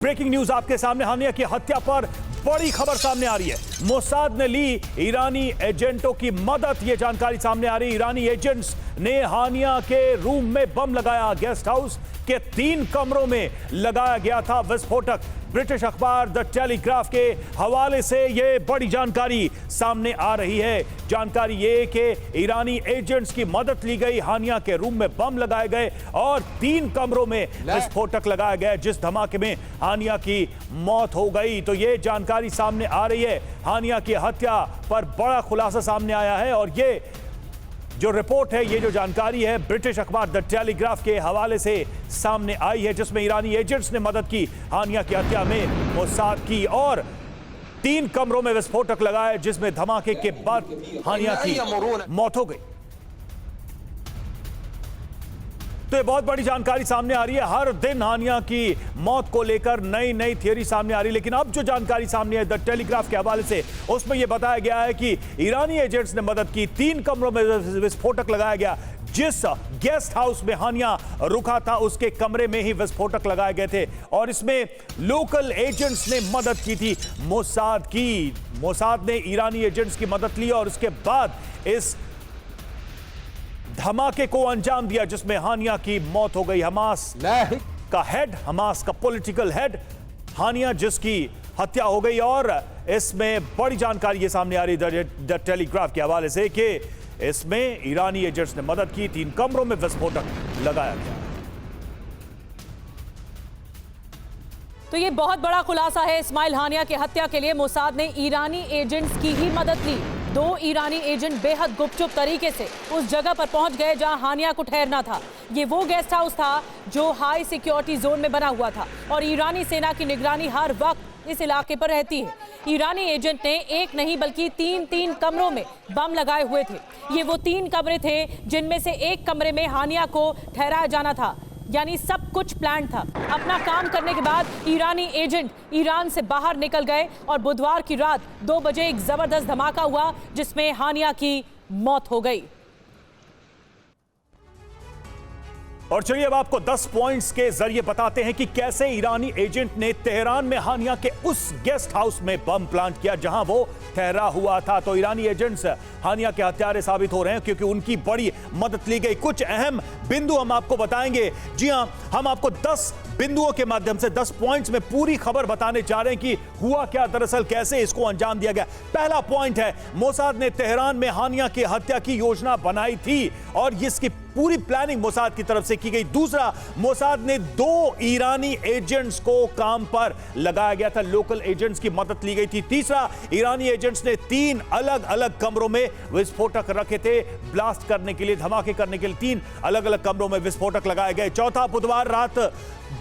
Breaking news आपके सामने। हानिया की हत्या पर बड़ी खबर सामने आ रही है। मोसाद ने ली ईरानी एजेंटों की मदद, ये जानकारी सामने आ रही है। ईरानी एजेंट्स ने हानिया के रूम में बम लगाया। गेस्ट हाउस के 3 कमरों में लगाया गया था विस्फोटक। ब्रिटिश अखबार द टेलीग्राफ के हवाले से यह बड़ी जानकारी सामने आ रही है। जानकारी ये कि ईरानी एजेंट्स की मदद ली गई, हानिया के रूम में बम लगाए गए और 3 कमरों में विस्फोटक लगाया गया, जिस धमाके में हानिया की मौत हो गई। तो यह जानकारी सामने आ रही है। हानिया की हत्या पर बड़ा खुलासा सामने आया है और ये जो रिपोर्ट है, ये जो जानकारी है, ब्रिटिश अखबार द टेलीग्राफ के हवाले से सामने आई है, जिसमें ईरानी एजेंट्स ने मदद की हानिया की हत्या में मोसाद की और 3 कमरों में विस्फोटक लगाए, जिसमें धमाके के बाद हानिया की मौत हो गई। तो ये बहुत बड़ी जानकारी सामने आ रही है। हर दिन हानिया की मौत को लेकर नई नई थियरी सामने आ रही है, लेकिन अब जो जानकारी सामने है द टेलीग्राफ के हवाले से, उसमें यह बताया गया है कि ईरानी एजेंट्स ने मदद की। 3 कमरों में विस्फोटक लगाया गया। जिस गेस्ट हाउस में हानिया रुका था, उसके कमरे में ही विस्फोटक लगाए गए थे और इसमें लोकल एजेंट्स ने मदद की थी मोसाद की। मोसाद ने ईरानी एजेंट्स की मदद ली और उसके बाद इस धमाके को अंजाम दिया, जिसमें हानिया की मौत हो गई। हमास का हेड, हमास का पॉलिटिकल हेड हानिया, जिसकी हत्या हो गई। और इसमें बड़ी जानकारी ये सामने आ रही है द टेलीग्राफ के हवाले से कि इसमें ईरानी एजेंट्स ने मदद की। 3 कमरों में विस्फोटक लगाया गया। तो ये बहुत बड़ा खुलासा है। इस्माइल हानिया की हत्या के लिए मोसाद ने ईरानी एजेंट्स की ही मदद ली। 2 ईरानी एजेंट बेहद गुपचुप तरीके से उस जगह पर पहुंच गए जहां हानिया को ठहरना था। ये वो गेस्ट हाउस था जो हाई सिक्योरिटी जोन में बना हुआ था और ईरानी सेना की निगरानी हर वक्त इस इलाके पर रहती है। ईरानी एजेंट ने 1 नहीं बल्कि 3 कमरों में बम लगाए हुए थे। ये वो 3 कमरे थे जिनमें से 1 कमरे में हानिया को ठहराया जाना था, यानी सब कुछ प्लान था। अपना काम करने के बाद ईरानी एजेंट ईरान से बाहर निकल गए और बुधवार की रात 2 बजे एक जबरदस्त धमाका हुआ, जिसमें हानिया की मौत हो गई। और चलिए अब आपको 10 पॉइंट्स के जरिए बताते हैं कि कैसे ईरानी एजेंट ने तेहरान में हानिया के उस गेस्ट हाउस में बम प्लांट किया जहां वो ठहरा हुआ था। तो ईरानी एजेंट्स हानिया के हत्यारे साबित हो रहे हैं क्योंकि उनकी बड़ी मदद ली गई। कुछ अहम बिंदु हम आपको बताएंगे। जी हां, हम आपको 10 बिंदुओं के माध्यम से 10 पॉइंट्स में पूरी खबर बताने जा रहे हैं कि हुआ क्या, दरअसल कैसे इसको अंजाम दिया गया। पहला पॉइंट है, मोसाद ने तेहरान में हानिया की हत्या की योजना बनाई थी और इसकी पूरी प्लानिंग मोसाद की तरफ से की गई। दूसरा, मोसाद ने 2 ईरानी एजेंट्स को काम पर लगाया गया था, लोकल एजेंट्स की मदद ली गई थी। तीसरा, ईरानी एजेंट्स ने 3 अलग अलग कमरों में विस्फोटक रखे थे ब्लास्ट करने के लिए, धमाके करने के लिए 3 अलग अलग कमरों में विस्फोटक लगाए गए। चौथा, बुधवार रात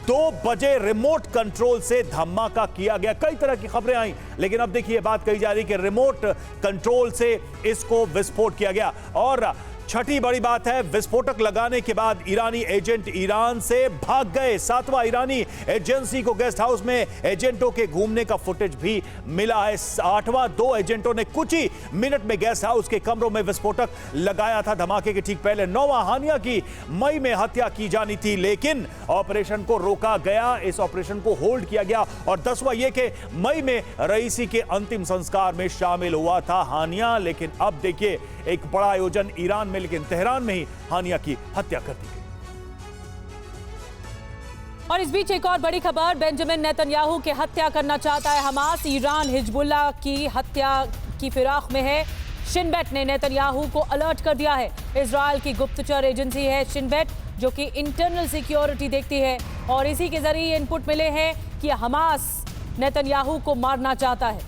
2 बजे रिमोट कंट्रोल से धमाका किया गया। कई तरह की खबरें आई, लेकिन अब देखिए बात कही जा रही है कि रिमोट कंट्रोल से इसको विस्फोट किया गया। और छठी बड़ी बात है, विस्फोटक लगाने के बाद ईरानी एजेंट ईरान से भाग गए। 7वां, ईरानी एजेंसी को गेस्ट हाउस में एजेंटों के घूमने का फुटेज भी मिला है। 8वां, 2 एजेंटों ने कुछ ही मिनट में गेस्ट हाउस के कमरों में विस्फोटक लगाया था धमाके के ठीक पहले। 9वां, हानिया की मई में हत्या की जानी थी, लेकिन ऑपरेशन को रोका गया, इस ऑपरेशन को होल्ड किया गया। और 10वां ये कि मई में रईसी के अंतिम संस्कार में शामिल हुआ था हानिया, लेकिन अब देखिए एक बड़ा आयोजन ईरान में, लेकिन तेहरान में ही हानिया की हत्या कर दी गई। और इस बीच एक और बड़ी खबर, बेंजामिन नेतन्याहू की हत्या करना चाहता है हमास। ईरान हिजबुल्लाह की हत्या की फिराक में है। शिन बेट ने नेतन्याहू को अलर्ट कर दिया है। इजराइल की गुप्तचर एजेंसी है शिन बेट, जो कि इंटरनल सिक्योरिटी देखती है और इसी के जरिए इनपुट मिले हैं कि हमास नेतन्याहू को मारना चाहता है।